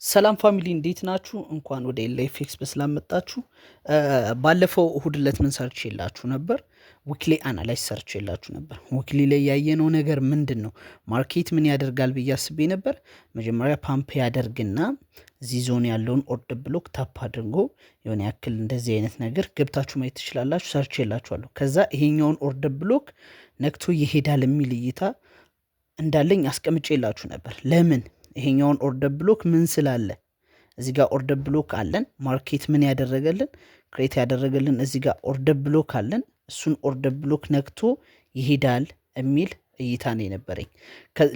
ሰላም ፋሚሊ እንዴት ናችሁ? እንኳን ወደ ኤልኤፍኤክስ በሰላም መጣችሁ። ባለፈው እሁድ ዕለት ምን ሰርቼላችሁ ነበር? ዊክሊ አናላይዝ ሰርቼላችሁ ነበር። ዊክሊ ላይ ያየነው ነገር ምንድን ነው? ማርኬት ምን ያደርጋል ብዬ አስቤ ነበር። መጀመሪያ ፓምፕ ያደርግና እዚህ ዞን ያለውን ኦርደር ብሎክ ታፕ አድርጎ የሆነ ያክል እንደዚህ አይነት ነገር ገብታችሁ ማየት ትችላላችሁ። ሰርቼላችኋለሁ። ከዛ ይሄኛውን ኦርደር ብሎክ ነክቶ ይሄዳል የሚል እይታ እንዳለኝ አስቀምጬላችሁ ነበር። ለምን? ይሄኛውን ኦርደር ብሎክ ምን ስላለ እዚህ ጋር ኦርደር ብሎክ አለን። ማርኬት ምን ያደረገልን ክሬት ያደረገልን እዚህ ጋር ኦርደር ብሎክ አለን። እሱን ኦርደር ብሎክ ነክቶ ይሄዳል የሚል እይታ ነው የነበረኝ።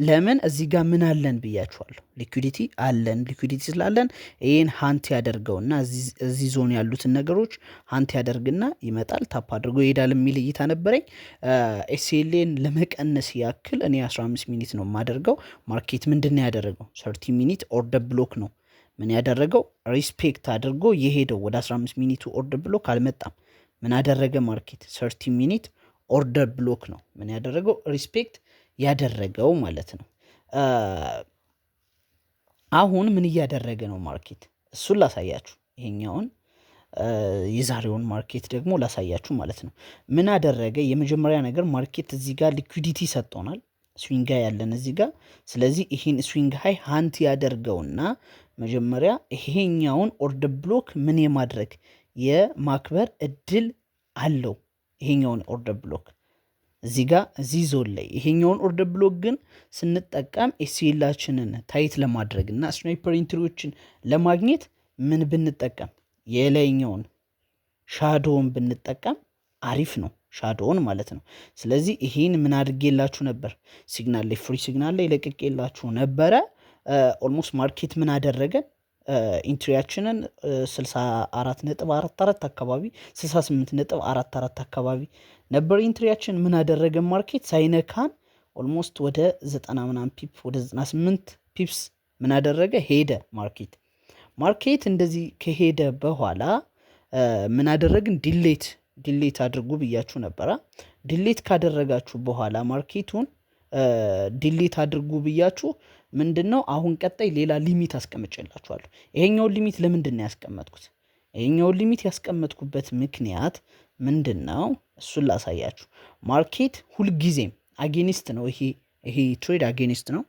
ለምን እዚህ ጋር ምን አለን ብያችኋለሁ። ሊኩዲቲ አለን። ሊኩዲቲ ስላለን ይህን ሀንት ያደርገውና እዚህ ዞን ያሉትን ነገሮች ሀንት ያደርግና ይመጣል፣ ታፕ አድርጎ ይሄዳል የሚል እይታ ነበረኝ። ኤስኤልን ለመቀነስ ያክል እኔ 15 ሚኒት ነው የማደርገው። ማርኬት ምንድን ነው ያደረገው? 30 ሚኒት ኦርደር ብሎክ ነው ምን ያደረገው? ሪስፔክት አድርጎ የሄደው ወደ 15 ሚኒቱ ኦርደር ብሎክ አልመጣም። ምን አደረገ? ማርኬት 30 ሚኒት ኦርደር ብሎክ ነው ምን ያደረገው? ሪስፔክት ያደረገው ማለት ነው። አሁን ምን እያደረገ ነው ማርኬት? እሱን ላሳያችሁ። ይሄኛውን የዛሬውን ማርኬት ደግሞ ላሳያችሁ ማለት ነው። ምን አደረገ? የመጀመሪያ ነገር ማርኬት እዚህ ጋር ሊኩዲቲ ሰጥቶናል። ስዊንግ ሃይ ያለን እዚህ ጋር። ስለዚህ ይህን ስዊንግ ሃይ ሃንት ያደርገውና መጀመሪያ ይሄኛውን ኦርደር ብሎክ ምን የማድረግ የማክበር እድል አለው። ይሄኛውን ኦርደር ብሎክ እዚህ ጋር እዚህ ዞን ላይ ይሄኛውን ኦርደር ብሎክ ግን ስንጠቀም ኤስኤላችንን ታይት ለማድረግ እና ስናይፐር ኢንትሪዎችን ለማግኘት ምን ብንጠቀም የላይኛውን ሻዶውን ብንጠቀም አሪፍ ነው። ሻዶውን ማለት ነው። ስለዚህ ይሄን ምን አድርጌላችሁ ነበር? ሲግናል ላይ ፍሪ ሲግናል ላይ ለቅቄላችሁ ነበረ። ኦልሞስት ማርኬት ምን አደረገን? ኢንትሪያችንን 64.44 አካባቢ 68.44 አካባቢ ነበር ኢንትሪያችን። ምን አደረገ ማርኬት? ሳይነካን ኦልሞስት ወደ 90 ምናምን ፒፕ ወደ 98 ፒፕስ ምን አደረገ? ሄደ ማርኬት እንደዚህ ከሄደ በኋላ ምን አደረግን? ዲሌት አድርጉ ብያችሁ ነበረ። ዲሌት ካደረጋችሁ በኋላ ማርኬቱን ዲሌት አድርጉ ብያችሁ ምንድነው አሁን ቀጣይ ሌላ ሊሚት አስቀምጬላችኋለሁ። ይሄኛውን ሊሚት ለምንድን ነው ያስቀመጥኩት? ይሄኛውን ሊሚት ያስቀመጥኩበት ምክንያት ምንድነው? እሱን ላሳያችሁ። ማርኬት ሁልጊዜም አጌኒስት ነው። ይሄ ትሬድ አጌኒስት ነው።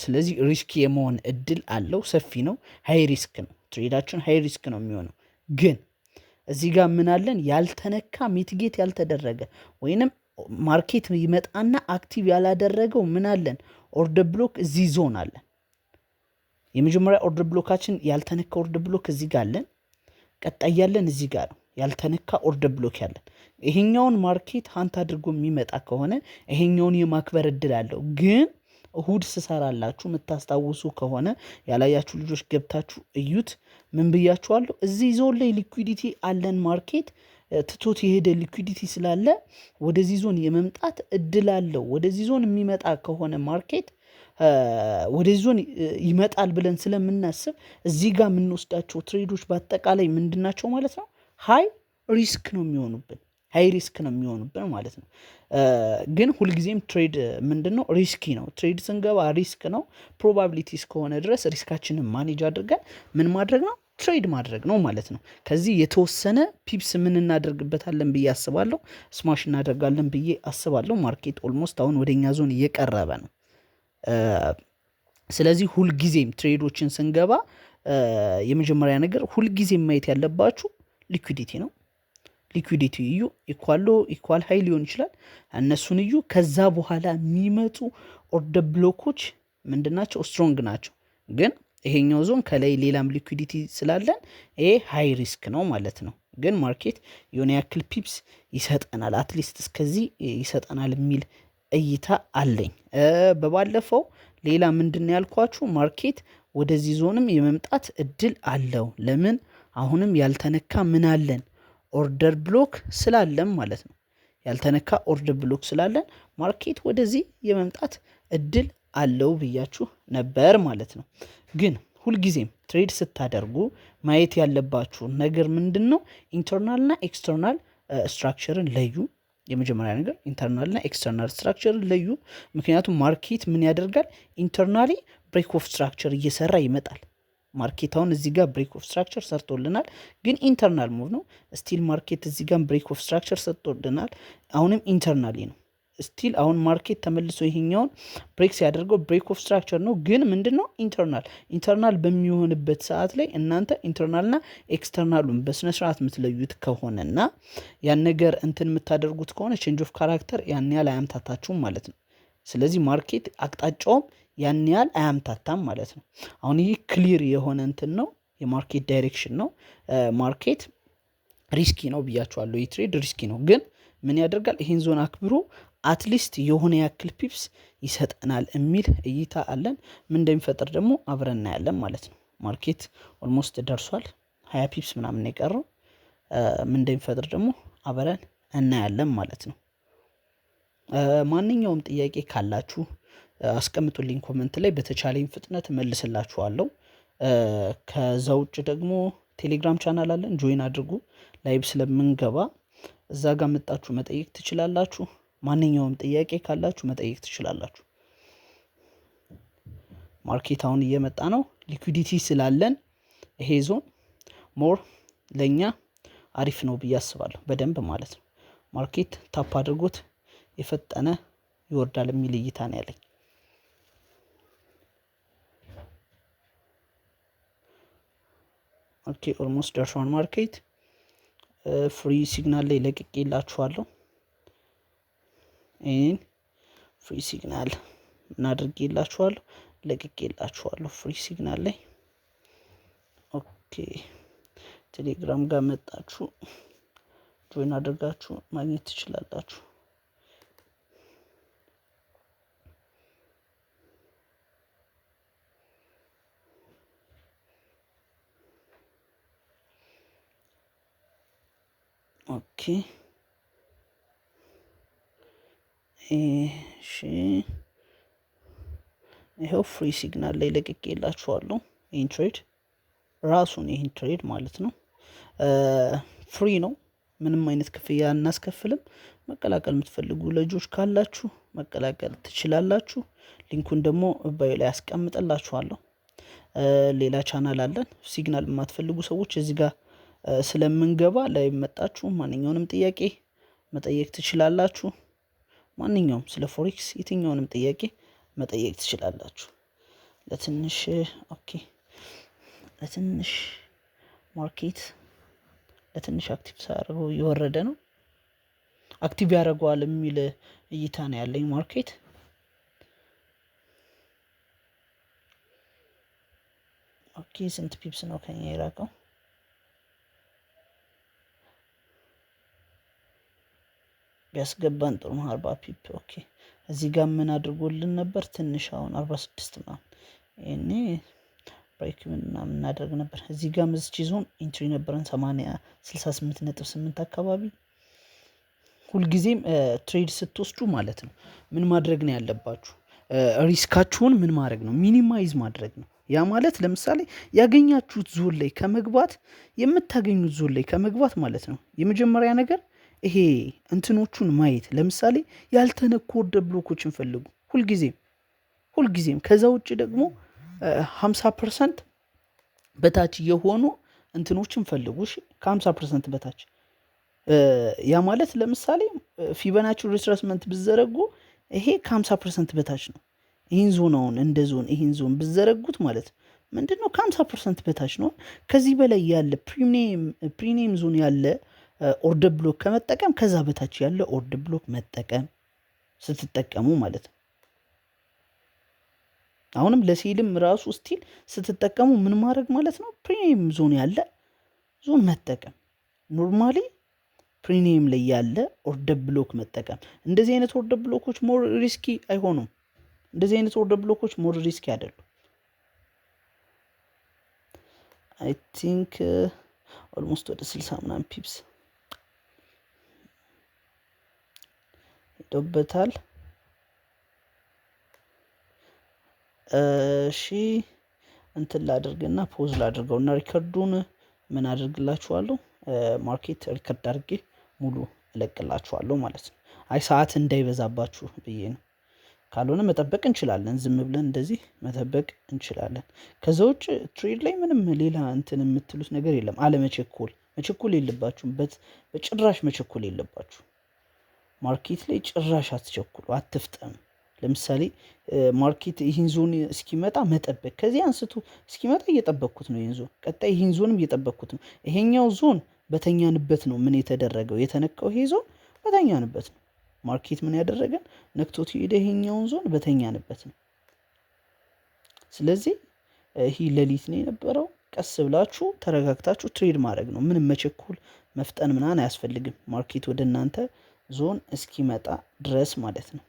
ስለዚህ ሪስክ የመሆን እድል አለው፣ ሰፊ ነው። ሃይ ሪስክ ነው ትሬዳችን፣ ሃይ ሪስክ ነው የሚሆነው። ግን እዚህ ጋር ምን አለን? ያልተነካ ሚቲጌት ያልተደረገ ወይንም ማርኬት ይመጣና አክቲቭ ያላደረገው ምን አለን? ኦርደር ብሎክ እዚህ ዞን አለን። የመጀመሪያ ኦርደር ብሎካችን ያልተነካ ኦርደር ብሎክ እዚህ ጋር አለን። ቀጣይ ያለን እዚህ ጋር ነው ያልተነካ ኦርደር ብሎክ ያለን። ይሄኛውን ማርኬት ሀንት አድርጎ የሚመጣ ከሆነ ይሄኛውን የማክበር እድል አለው። ግን እሁድ ስሰራላችሁ የምታስታውሱ ከሆነ ያላያችሁ ልጆች ገብታችሁ እዩት። ምን ብያችኋለሁ? እዚህ ዞን ላይ ሊኩዊዲቲ አለን። ማርኬት ትቶት የሄደ ሊኩዊዲቲ ስላለ ወደዚህ ዞን የመምጣት እድል አለው። ወደዚህ ዞን የሚመጣ ከሆነ ማርኬት ወደዚህ ዞን ይመጣል ብለን ስለምናስብ እዚህ ጋር የምንወስዳቸው ትሬዶች በአጠቃላይ ምንድናቸው ማለት ነው? ሃይ ሪስክ ነው የሚሆኑብን ማለት ነው። ግን ሁልጊዜም ትሬድ ምንድነው? ሪስኪ ነው። ትሬድ ስንገባ ሪስክ ነው። ፕሮባቢሊቲ እስከሆነ ድረስ ሪስካችንን ማኔጅ አድርገን ምን ማድረግ ነው? ትሬድ ማድረግ ነው ማለት ነው። ከዚህ የተወሰነ ፒፕስ ምን እናደርግበታለን ብዬ አስባለሁ፣ ስማሽ እናደርጋለን ብዬ አስባለሁ። ማርኬት ኦልሞስት አሁን ወደኛ ዞን እየቀረበ ነው። ስለዚህ ሁልጊዜም ትሬዶችን ስንገባ የመጀመሪያ ነገር ሁልጊዜም ማየት ያለባችሁ ሊኩዊዲቲ ነው። ሊኩዊዲቲ እዩ። ኢኳል ሃይ ሊሆን ይችላል። እነሱን እዩ። ከዛ በኋላ የሚመጡ ኦርደር ብሎኮች ምንድናቸው? ስትሮንግ ናቸው። ግን ይሄኛው ዞን ከላይ ሌላም ሊኩዊዲቲ ስላለን ይሄ ሃይ ሪስክ ነው ማለት ነው። ግን ማርኬት የሆነ ያክል ፒፕስ ይሰጠናል፣ አትሊስት እስከዚህ ይሰጠናል የሚል እይታ አለኝ። በባለፈው ሌላ ምንድን ያልኳችሁ ማርኬት ወደዚህ ዞንም የመምጣት እድል አለው። ለምን? አሁንም ያልተነካ ምን አለን? ኦርደር ብሎክ ስላለን ማለት ነው። ያልተነካ ኦርደር ብሎክ ስላለን ማርኬት ወደዚህ የመምጣት እድል አለው ብያችሁ ነበር ማለት ነው። ግን ሁልጊዜም ትሬድ ስታደርጉ ማየት ያለባችሁ ነገር ምንድን ነው? ኢንተርናልና ኤክስተርናል ስትራክቸርን ለዩ። የመጀመሪያ ነገር ኢንተርናልና ኤክስተርናል ስትራክቸርን ለዩ። ምክንያቱም ማርኬት ምን ያደርጋል? ኢንተርናሊ ብሬክ ኦፍ ስትራክቸር እየሰራ ይመጣል። ማርኬት አሁን እዚህ ጋር ብሬክ ኦፍ ስትራክቸር ሰርቶልናል፣ ግን ኢንተርናል ሙቭ ነው። ስቲል ማርኬት እዚህ ጋር ብሬክ ኦፍ ስትራክቸር ሰርቶልናል፣ አሁንም ኢንተርናሊ ነው። ስቲል አሁን ማርኬት ተመልሶ ይሄኛውን ብሬክ ሲያደርገው ብሬክ ኦፍ ስትራክቸር ነው፣ ግን ምንድን ነው ኢንተርናል በሚሆንበት ሰዓት ላይ እናንተ ኢንተርናልና ኤክስተርናሉን በስነስርዓት የምትለዩት ከሆነና ያን ነገር እንትን የምታደርጉት ከሆነ ቼንጅ ኦፍ ካራክተር ያን ያህል አያምታታችሁም ማለት ነው። ስለዚህ ማርኬት አቅጣጫውም ያን ያህል አያምታታም ማለት ነው። አሁን ይህ ክሊር የሆነ እንትን ነው፣ የማርኬት ዳይሬክሽን ነው። ማርኬት ሪስኪ ነው ብያችኋለሁ። ይህ ትሬድ ሪስኪ ነው፣ ግን ምን ያደርጋል? ይህን ዞን አክብሮ አትሊስት የሆነ ያክል ፒፕስ ይሰጠናል የሚል እይታ አለን። ምን እንደሚፈጠር ደግሞ አብረን እናያለን ማለት ነው። ማርኬት ኦልሞስት ደርሷል፣ 20 ፒፕስ ምናምን የቀረው። ምን እንደሚፈጠር ደግሞ አብረን እናያለን ማለት ነው። ማንኛውም ጥያቄ ካላችሁ አስቀምጡልኝ ኮመንት ላይ፣ በተቻለኝ ፍጥነት መልስላችኋለሁ። ከዛ ውጭ ደግሞ ቴሌግራም ቻናል አለን፣ ጆይን አድርጉ። ላይቭ ስለምንገባ እዛ ጋር መጣችሁ መጠየቅ ትችላላችሁ። ማንኛውም ጥያቄ ካላችሁ መጠየቅ ትችላላችሁ። ማርኬት አሁን እየመጣ ነው። ሊኩዊዲቲ ስላለን ይሄ ዞን ሞር ለእኛ አሪፍ ነው ብዬ አስባለሁ፣ በደንብ ማለት ነው። ማርኬት ታፕ አድርጎት የፈጠነ ይወርዳል የሚል እይታ ነው ያለኝ። ኦኬ ኦልሞስት ደርሷል ማርኬት። ፍሪ ሲግናል ላይ ለቅቄላችኋለሁ። ይህን ፍሪ ሲግናል እናድርጌላችኋለሁ፣ ለቅቄላችኋለሁ ፍሪ ሲግናል ላይ። ኦኬ ቴሌግራም ጋር መጣችሁ ጆይን አድርጋችሁ ማግኘት ትችላላችሁ። ኦኬ እሺ ይኸው ፍሪ ሲግናል ላይ ለቅቄላችኋለሁ። ይህን ትሬድ ራሱን ይህን ትሬድ ማለት ነው ፍሪ ነው፣ ምንም አይነት ክፍያ እናስከፍልም። መቀላቀል የምትፈልጉ ልጆች ካላችሁ መቀላቀል ትችላላችሁ። ሊንኩን ደግሞ ባዮ ላይ ያስቀምጥላችኋለሁ። ሌላ ቻናል አለን። ሲግናል የማትፈልጉ ሰዎች እዚህ ጋር ስለምንገባ ላይ መጣችሁ ማንኛውንም ጥያቄ መጠየቅ ትችላላችሁ። ማንኛውም ስለ ፎሬክስ የትኛውንም ጥያቄ መጠየቅ ትችላላችሁ። ለትንሽ ለትንሽ ማርኬት ለትንሽ አክቲቭ ሳያደርገው እየወረደ ነው። አክቲቭ ያደርገዋል የሚል እይታ ነው ያለኝ ማርኬት። ኦኬ ስንት ፒፕስ ነው ከኛ የራቀው? ቢያስገባን ጥሩ ነው 40 ፒፕ። ኦኬ እዚህ ጋር ምን አድርጎልን ነበር? ትንሽ አሁን 46 ምናምን እኔ ብሬክ ምናምን እናደርግ ነበር። እዚህ ጋር መዝች ዞን ኢንትሪ ነበረን 68.8 አካባቢ። ሁልጊዜም ትሬድ ስትወስዱ ማለት ነው ምን ማድረግ ነው ያለባችሁ? ሪስካችሁን ምን ማድረግ ነው? ሚኒማይዝ ማድረግ ነው። ያ ማለት ለምሳሌ ያገኛችሁት ዞን ላይ ከመግባት የምታገኙት ዞን ላይ ከመግባት ማለት ነው የመጀመሪያ ነገር ይሄ እንትኖቹን ማየት። ለምሳሌ ያልተነኩ ወርደ ብሎኮችን ፈልጉ ሁልጊዜም። ከዛ ውጭ ደግሞ 50% በታች የሆኑ እንትኖችን ፈልጉ። ከ50% በታች ያ ማለት ለምሳሌ ፊቦናቺ ሪትራስመንት ብዘረጉ ይሄ ከ50% በታች ነው። ይህን ዞናውን እንደ ዞን ይህን ዞን ብዘረጉት ማለት ምንድነው ከ50% በታች ነው። ከዚህ በላይ ያለ ፕሪሚየም ዞን ያለ ኦርደር ብሎክ ከመጠቀም ከዛ በታች ያለ ኦርደር ብሎክ መጠቀም ስትጠቀሙ ማለት ነው። አሁንም ለሴልም ራሱ ስቲል ስትጠቀሙ ምን ማድረግ ማለት ነው? ፕሪሚየም ዞን ያለ ዞን መጠቀም። ኖርማሊ ፕሪሚየም ላይ ያለ ኦርደር ብሎክ መጠቀም። እንደዚህ አይነት ኦርደር ብሎኮች ሞር ሪስኪ አይሆኑም። እንደዚህ አይነት ኦርደር ብሎኮች ሞር ሪስኪ አይደሉም። አይ ቲንክ ኦልሞስት ወደ 60 ምናምን ፒፕስ ሄዶበታል። እሺ እንትን ላድርግና ፖዝ ላድርገውና ሪከርዱን ምን አድርግላችኋለሁ? ማርኬት ሪከርድ አድርጌ ሙሉ እለቅላችኋለሁ ማለት ነው። አይ ሰዓት እንዳይበዛባችሁ ብዬ ነው። ካልሆነ መጠበቅ እንችላለን። ዝም ብለን እንደዚህ መጠበቅ እንችላለን። ከዛ ውጭ ትሬድ ላይ ምንም ሌላ እንትን የምትሉት ነገር የለም። መቸኮል የለባችሁም። በጭራሽ መቸኮል የለባችሁ። ማርኬት ላይ ጭራሽ አትቸኩሉ፣ አትፍጠኑ። ለምሳሌ ማርኬት ይህን ዞን እስኪመጣ መጠበቅ፣ ከዚህ አንስቶ እስኪመጣ እየጠበቅኩት ነው። ይህን ዞን ቀጣይ ይህን ዞንም እየጠበቅኩት ነው። ይሄኛው ዞን በተኛንበት ነው ምን የተደረገው የተነካው። ይሄ ዞን በተኛንበት ነው። ማርኬት ምን ያደረገን ነክቶት ሄደ። ይሄኛውን ዞን በተኛንበት ነው። ስለዚህ ይህ ሌሊት ነው የነበረው። ቀስ ብላችሁ ተረጋግታችሁ ትሬድ ማድረግ ነው። ምንም መቸኮል መፍጠን ምናምን አያስፈልግም። ማርኬት ወደ እናንተ ዞን እስኪመጣ ድረስ ማለት ነው።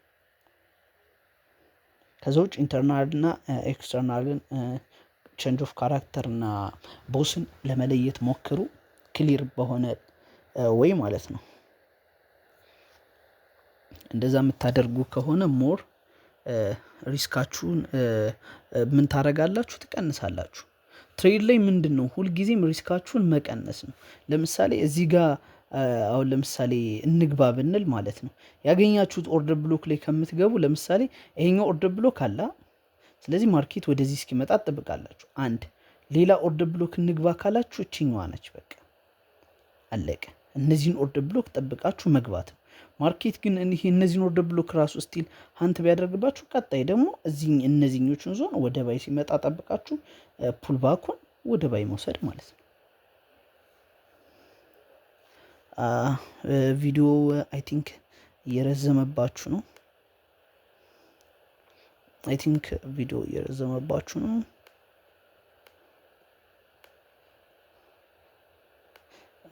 ከዛ ውጭ ኢንተርናልና ኤክስተርናልን ቼንጅ ኦፍ ካራክተርና ቦስን ለመለየት ሞክሩ፣ ክሊር በሆነ ወይ ማለት ነው። እንደዛ የምታደርጉ ከሆነ ሞር ሪስካችሁን ምን ታረጋላችሁ? ትቀንሳላችሁ። ትሬድ ላይ ምንድን ነው ሁልጊዜም ሪስካችሁን መቀነስ ነው። ለምሳሌ እዚህ ጋር አሁን ለምሳሌ እንግባ ብንል ማለት ነው ያገኛችሁት ኦርደር ብሎክ ላይ ከምትገቡ ለምሳሌ ይሄኛው ኦርደር ብሎክ አለ። ስለዚህ ማርኬት ወደዚህ እስኪመጣ ትጠብቃላችሁ። አንድ ሌላ ኦርደር ብሎክ እንግባ ካላችሁ እችኛዋ ነች፣ በቃ አለቀ። እነዚህን ኦርደር ብሎክ ጠብቃችሁ መግባት ነው። ማርኬት ግን እነዚህን ኦርደር ብሎክ ራሱ ስቲል ሀንት ቢያደርግባችሁ ቀጣይ ደግሞ እነዚህኞቹን ዞን ወደ ባይ ሲመጣ ጠብቃችሁ ፑልባኩን ወደ ባይ መውሰድ ማለት ነው። ቪዲዮ አይ ቲንክ እየረዘመባችሁ ነው።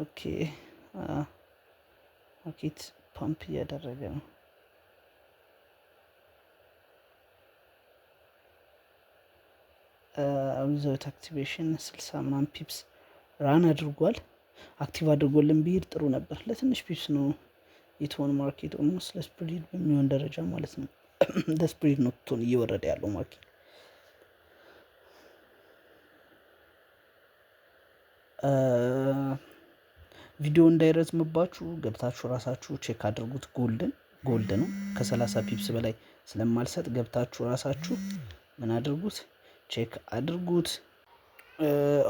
ኦኬ ማርኬት ፓምፕ እያደረገ ነው። ዊዛውት አክቲቬሽን 60 ምናምን ፒፕስ ራን አድርጓል። አክቲቭ አድርጎልን ቢሄድ ጥሩ ነበር። ለትንሽ ፒፕስ ነው የትሆን ማርኬት ኦልሞስት ለስፕሪድ በሚሆን ደረጃ ማለት ነው። ለስፕሪድ ነው ትሆን እየወረደ ያለው ማርኬት። ቪዲዮ እንዳይረዝምባችሁ ገብታችሁ ራሳችሁ ቼክ አድርጉት። ጎልድ ነው። ከ30 ፒፕስ በላይ ስለማልሰጥ ገብታችሁ ራሳችሁ ምን አድርጉት፣ ቼክ አድርጉት።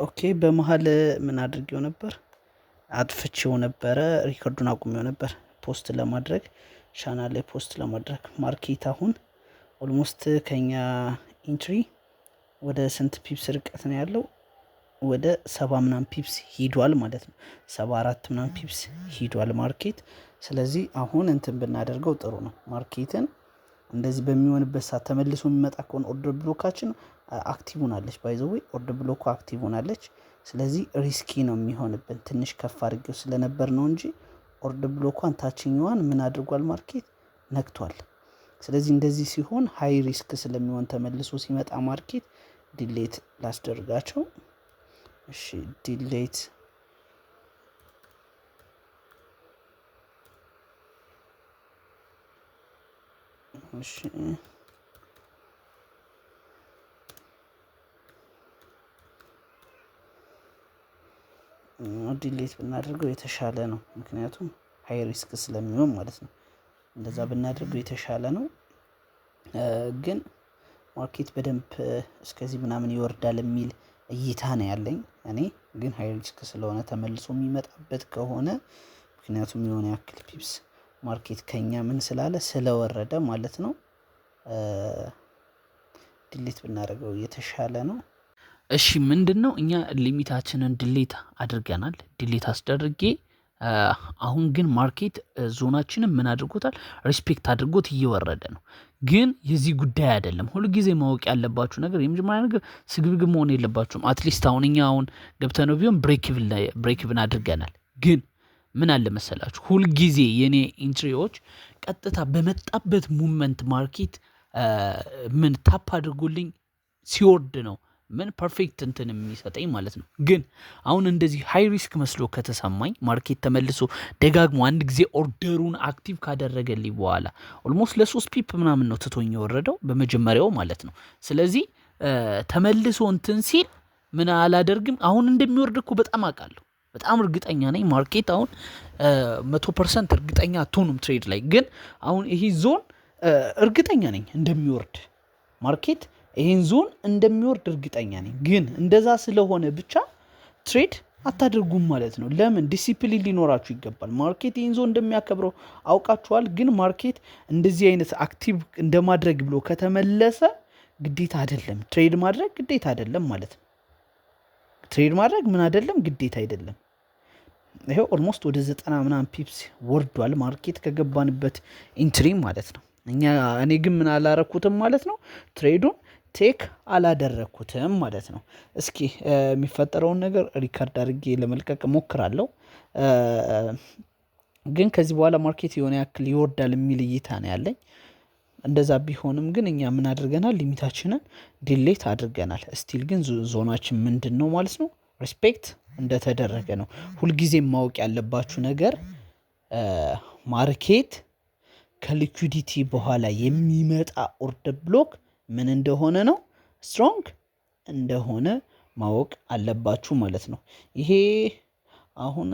ኦኬ በመሀል ምን አድርጌው ነበር? አጥፍቼው ነበረ። ሪከርዱን አቁሜው ነበር ፖስት ለማድረግ ቻናል ላይ ፖስት ለማድረግ። ማርኬት አሁን ኦልሞስት ከኛ ኢንትሪ ወደ ስንት ፒፕስ ርቀት ነው ያለው? ወደ 70 ምናምን ፒፕስ ሂዷል ማለት ነው። 74 ምናምን ፒፕስ ሂዷል ማርኬት። ስለዚህ አሁን እንትን ብናደርገው ጥሩ ነው። ማርኬትን እንደዚህ በሚሆንበት ሰዓት ተመልሶ የሚመጣ ከሆነ ኦርደር ብሎካችን አክቲቭ ሆናለች። ባይ ዘ ዌይ ኦርደር ብሎኩ አክቲቭ ሆናለች። ስለዚህ ሪስኪ ነው የሚሆንብን። ትንሽ ከፍ አድርጌው ስለነበር ነው እንጂ ኦርደር ብሎኳን ታችኛዋን ምን አድርጓል ማርኬት ነክቷል። ስለዚህ እንደዚህ ሲሆን ሃይ ሪስክ ስለሚሆን ተመልሶ ሲመጣ ማርኬት ዲሌት ላስደርጋቸው። እሺ ዲሌት እሺ ዲሌት ብናደርገው የተሻለ ነው። ምክንያቱም ሃይ ሪስክ ስለሚሆን ማለት ነው። እንደዛ ብናደርገው የተሻለ ነው። ግን ማርኬት በደንብ እስከዚህ ምናምን ይወርዳል የሚል እይታ ነው ያለኝ እኔ። ግን ሃይ ሪስክ ስለሆነ ተመልሶ የሚመጣበት ከሆነ ምክንያቱም የሆነ ያክል ፒፕስ ማርኬት ከኛ ምን ስላለ ስለወረደ ማለት ነው። ዲሌት ብናደርገው የተሻለ ነው። እሺ ምንድን ነው እኛ ሊሚታችንን ዲሌት አድርገናል። ዲሌት አስደርጌ አሁን ግን ማርኬት ዞናችንን ምን አድርጎታል? ሪስፔክት አድርጎት እየወረደ ነው። ግን የዚህ ጉዳይ አይደለም። ሁሉ ጊዜ ማወቅ ያለባችሁ ነገር የመጀመሪያ ነገር ስግብግብ መሆን የለባችሁም። አትሊስት አሁን እኛ አሁን ገብተነው ቢሆን ብሬክኢቭን አድርገናል። ግን ምን አለ መሰላችሁ ሁልጊዜ የኔ ኢንትሪዎች ቀጥታ በመጣበት ሙቭመንት ማርኬት ምን ታፕ አድርጎልኝ ሲወርድ ነው ምን ፐርፌክት እንትን የሚሰጠኝ ማለት ነው። ግን አሁን እንደዚህ ሃይ ሪስክ መስሎ ከተሰማኝ ማርኬት ተመልሶ ደጋግሞ አንድ ጊዜ ኦርደሩን አክቲቭ ካደረገልኝ በኋላ ኦልሞስት ለ3 ፒፕ ምናምን ነው ትቶኝ የወረደው በመጀመሪያው ማለት ነው። ስለዚህ ተመልሶ እንትን ሲል ምን አላደርግም። አሁን እንደሚወርድ እኮ በጣም አውቃለሁ፣ በጣም እርግጠኛ ነኝ። ማርኬት አሁን 100% እርግጠኛ አትሆኑም ትሬድ ላይ። ግን አሁን ይሄ ዞን እርግጠኛ ነኝ እንደሚወርድ ማርኬት ይሄን ዞን እንደሚወርድ እርግጠኛ ነኝ። ግን እንደዛ ስለሆነ ብቻ ትሬድ አታደርጉም ማለት ነው። ለምን? ዲሲፕሊን ሊኖራችሁ ይገባል። ማርኬት ይህን ዞን እንደሚያከብረው አውቃችኋል። ግን ማርኬት እንደዚህ አይነት አክቲቭ እንደማድረግ ብሎ ከተመለሰ ግዴታ አይደለም ትሬድ ማድረግ ግዴታ አይደለም ማለት ነው። ትሬድ ማድረግ ምን አይደለም ግዴታ አይደለም። ይሄው ኦልሞስት ወደ 90 ምናምን ፒፕስ ወርዷል ማርኬት ከገባንበት ኢንትሪ ማለት ነው። እኔ ግን ምን አላረኩትም ማለት ነው። ትሬዱን ቴክ አላደረኩትም ማለት ነው። እስኪ የሚፈጠረውን ነገር ሪካርድ አድርጌ ለመልቀቅ ሞክራለሁ። ግን ከዚህ በኋላ ማርኬት የሆነ ያክል ይወርዳል የሚል እይታ ነው ያለኝ። እንደዛ ቢሆንም ግን እኛ ምን አድርገናል? ሊሚታችንን ዲሌት አድርገናል። ስቲል ግን ዞናችን ምንድን ነው ማለት ነው? ሪስፔክት እንደተደረገ ነው። ሁልጊዜም ማወቅ ያለባችሁ ነገር ማርኬት ከሊኩዲቲ በኋላ የሚመጣ ኦርደር ብሎክ ምን እንደሆነ ነው፣ ስትሮንግ እንደሆነ ማወቅ አለባችሁ ማለት ነው። ይሄ አሁን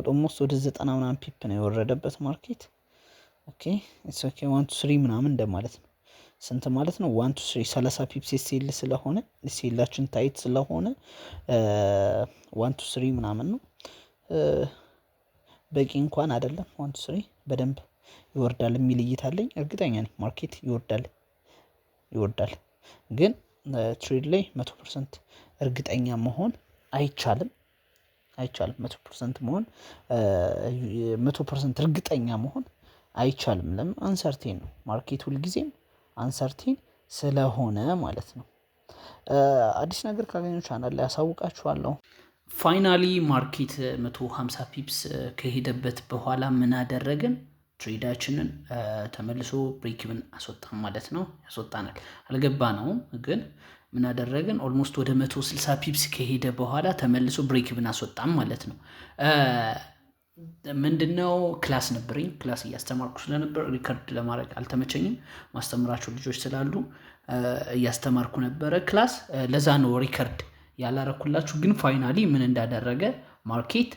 ኦልሞስት ወደ 90 ምናምን ፒፕ ነው የወረደበት ማርኬት። ኦኬ ኢትስ ኦኬ 1 2 3 ምናምን እንደማለት ነው። ስንት ማለት ነው? 1 2 3 30 ፒፕስ ሴል ስለሆነ ሴላችን ታይት ስለሆነ 1 2 3 ምናምን ነው። በቂ እንኳን አይደለም። 1 2 3 በደንብ ይወርዳል የሚል እይታ አለኝ። እርግጠኛ ነኝ ማርኬት ይወርዳል። ግን ትሬድ ላይ 100% እርግጠኛ መሆን አይቻልም። 100% መሆን 100% እርግጠኛ መሆን አይቻልም። ለምን? አንሰርቴን ነው ማርኬት ሁልጊዜም አንሰርቴን ስለሆነ ማለት ነው። አዲስ ነገር ካገኙ ቻናል ላይ ያሳውቃችኋለሁ። ፋይናሊ ማርኬት 150 ፒፕስ ከሄደበት በኋላ ምን አደረግን? ትሬዳችንን ተመልሶ ብሬክብን አስወጣን ማለት ነው። ያስወጣናል አልገባ ነው ግን ምን አደረግን? ኦልሞስት ወደ 160 ፒፕስ ከሄደ በኋላ ተመልሶ ብሬክብን አስወጣን ማለት ነው። ምንድነው? ክላስ ነበረኝ። ክላስ እያስተማርኩ ስለነበር ሪከርድ ለማድረግ አልተመቸኝም። ማስተምራቸው ልጆች ስላሉ እያስተማርኩ ነበረ ክላስ። ለዛ ነው ሪከርድ ያላረኩላችሁ። ግን ፋይናሊ ምን እንዳደረገ ማርኬት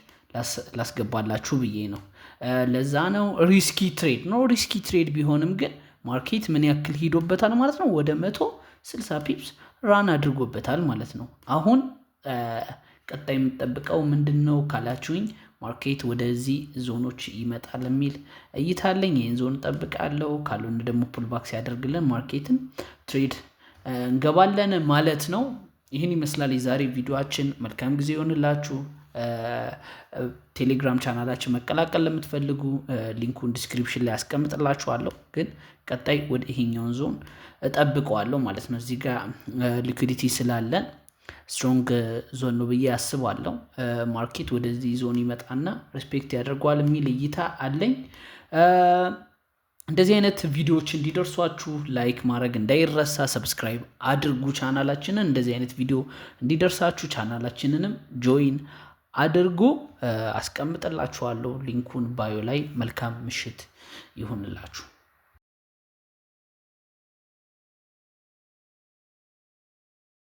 ላስገባላችሁ ብዬ ነው። ለዛ ነው ሪስኪ ትሬድ ነው። ሪስኪ ትሬድ ቢሆንም ግን ማርኬት ምን ያክል ሂዶበታል ማለት ነው? ወደ 160 ፒፕስ ራን አድርጎበታል ማለት ነው። አሁን ቀጣይ የምጠብቀው ምንድን ነው ካላችሁኝ፣ ማርኬት ወደዚህ ዞኖች ይመጣል የሚል እይታ አለኝ። ይህን ዞን እጠብቃለሁ። ካልሆነ ደግሞ ፑልባክ ሲያደርግልን ማርኬትን ትሬድ እንገባለን ማለት ነው። ይህን ይመስላል የዛሬ ቪዲዮችን። መልካም ጊዜ ይሆንላችሁ። ቴሌግራም ቻናላችን መቀላቀል ለምትፈልጉ ሊንኩን ዲስክሪፕሽን ላይ ያስቀምጥላችኋለሁ። ግን ቀጣይ ወደ ይሄኛውን ዞን እጠብቀዋለሁ ማለት ነው። እዚህ ጋር ሊኩዲቲ ስላለን ስትሮንግ ዞን ነው ብዬ አስባለሁ። ማርኬት ወደዚህ ዞን ይመጣና ሪስፔክት ያደርገዋል የሚል እይታ አለኝ። እንደዚህ አይነት ቪዲዮዎች እንዲደርሷችሁ ላይክ ማድረግ እንዳይረሳ፣ ሰብስክራይብ አድርጉ ቻናላችንን። እንደዚህ አይነት ቪዲዮ እንዲደርሳችሁ ቻናላችንንም ጆይን አድርጉ። አስቀምጥላችኋለሁ ሊንኩን ባዮ ላይ። መልካም ምሽት ይሁንላችሁ።